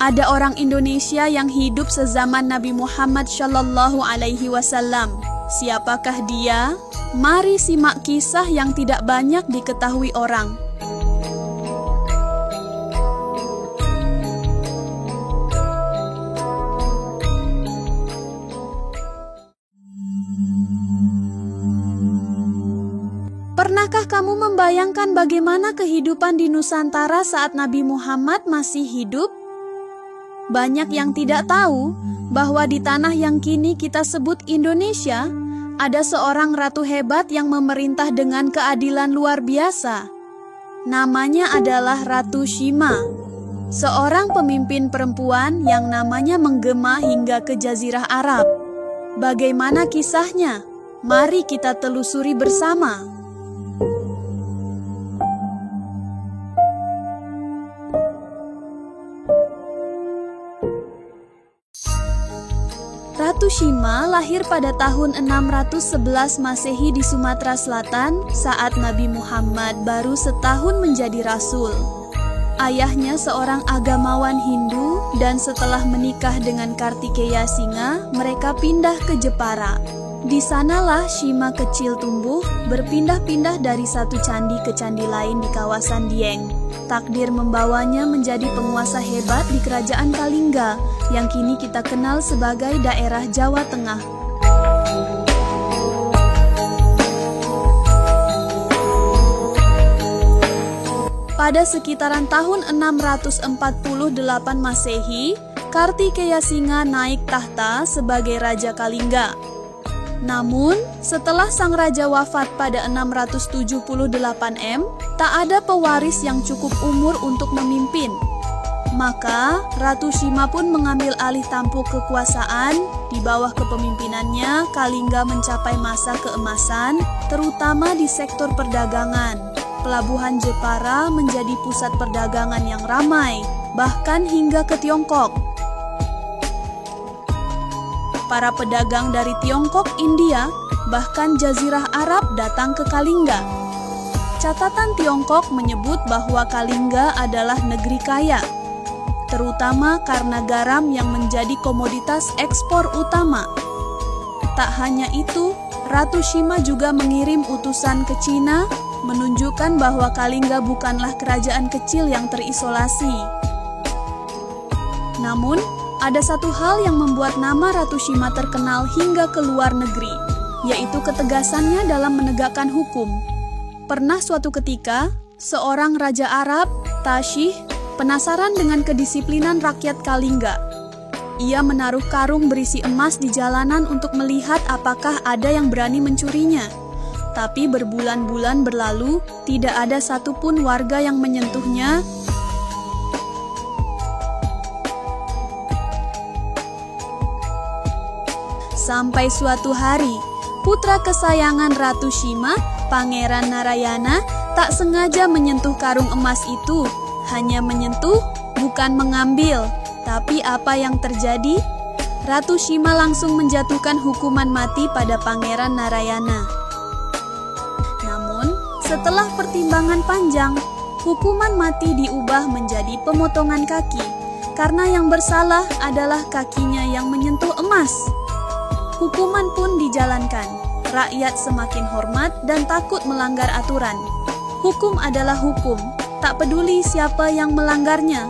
Ada orang Indonesia yang hidup sezaman Nabi Muhammad Shallallahu Alaihi Wasallam. Siapakah dia? Mari simak kisah yang tidak banyak diketahui orang. Pernahkah kamu membayangkan bagaimana kehidupan di Nusantara saat Nabi Muhammad masih hidup? Banyak yang tidak tahu bahwa di tanah yang kini kita sebut Indonesia, ada seorang ratu hebat yang memerintah dengan keadilan luar biasa. Namanya adalah Ratu Shima, seorang pemimpin perempuan yang namanya menggema hingga ke Jazirah Arab. Bagaimana kisahnya? Mari kita telusuri bersama. Ratu Shima lahir pada tahun 611 Masehi di Sumatera Selatan saat Nabi Muhammad baru setahun menjadi rasul. Ayahnya seorang agamawan Hindu dan setelah menikah dengan Kartikeya Singa, mereka pindah ke Jepara. Di sanalah Shima kecil tumbuh, berpindah-pindah dari satu candi ke candi lain di kawasan Dieng. Takdir membawanya menjadi penguasa hebat di kerajaan Kalingga, yang kini kita kenal sebagai daerah Jawa Tengah. Pada sekitaran tahun 648 Masehi, Kartikeya Singa naik tahta sebagai Raja Kalingga. Namun, setelah sang raja wafat pada 678 M, tak ada pewaris yang cukup umur untuk memimpin. Maka, Ratu Shima pun mengambil alih tampuk kekuasaan. Di bawah kepemimpinannya, Kalingga mencapai masa keemasan, terutama di sektor perdagangan. Pelabuhan Jepara menjadi pusat perdagangan yang ramai, bahkan hingga ke Tiongkok. Para pedagang dari Tiongkok, India, bahkan Jazirah Arab datang ke Kalingga. Catatan Tiongkok menyebut bahwa Kalingga adalah negeri kaya, terutama karena garam yang menjadi komoditas ekspor utama. Tak hanya itu, Ratu Shima juga mengirim utusan ke Cina, menunjukkan bahwa Kalingga bukanlah kerajaan kecil yang terisolasi. Namun, ada satu hal yang membuat nama Ratu Shima terkenal hingga ke luar negeri, yaitu ketegasannya dalam menegakkan hukum. Pernah suatu ketika, seorang Raja Arab, Tashih, penasaran dengan kedisiplinan rakyat Kalingga. Ia menaruh karung berisi emas di jalanan untuk melihat apakah ada yang berani mencurinya. Tapi berbulan-bulan berlalu, tidak ada satupun warga yang menyentuhnya. Sampai suatu hari, putra kesayangan Ratu Shima, Pangeran Narayana, tak sengaja menyentuh karung emas itu. Hanya menyentuh, bukan mengambil. Tapi apa yang terjadi? Ratu Shima langsung menjatuhkan hukuman mati pada Pangeran Narayana. Namun, setelah pertimbangan panjang, hukuman mati diubah menjadi pemotongan kaki, karena yang bersalah adalah kakinya yang menyentuh emas. Hukuman pun dijalankan. Rakyat semakin hormat dan takut melanggar aturan. Hukum adalah hukum, tak peduli siapa yang melanggarnya.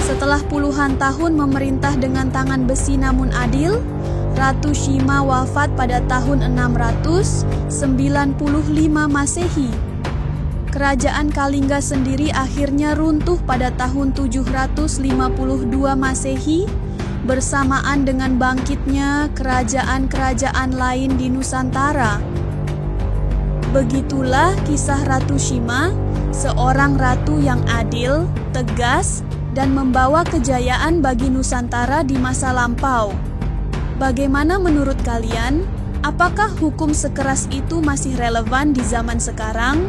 Setelah puluhan tahun memerintah dengan tangan besi namun adil, Ratu Shima wafat pada tahun 695 Masehi. Kerajaan Kalingga sendiri akhirnya runtuh pada tahun 752 Masehi, bersamaan dengan bangkitnya kerajaan-kerajaan lain di Nusantara. Begitulah kisah Ratu Shima, seorang ratu yang adil, tegas, dan membawa kejayaan bagi Nusantara di masa lampau. Bagaimana menurut kalian? Apakah hukum sekeras itu masih relevan di zaman sekarang?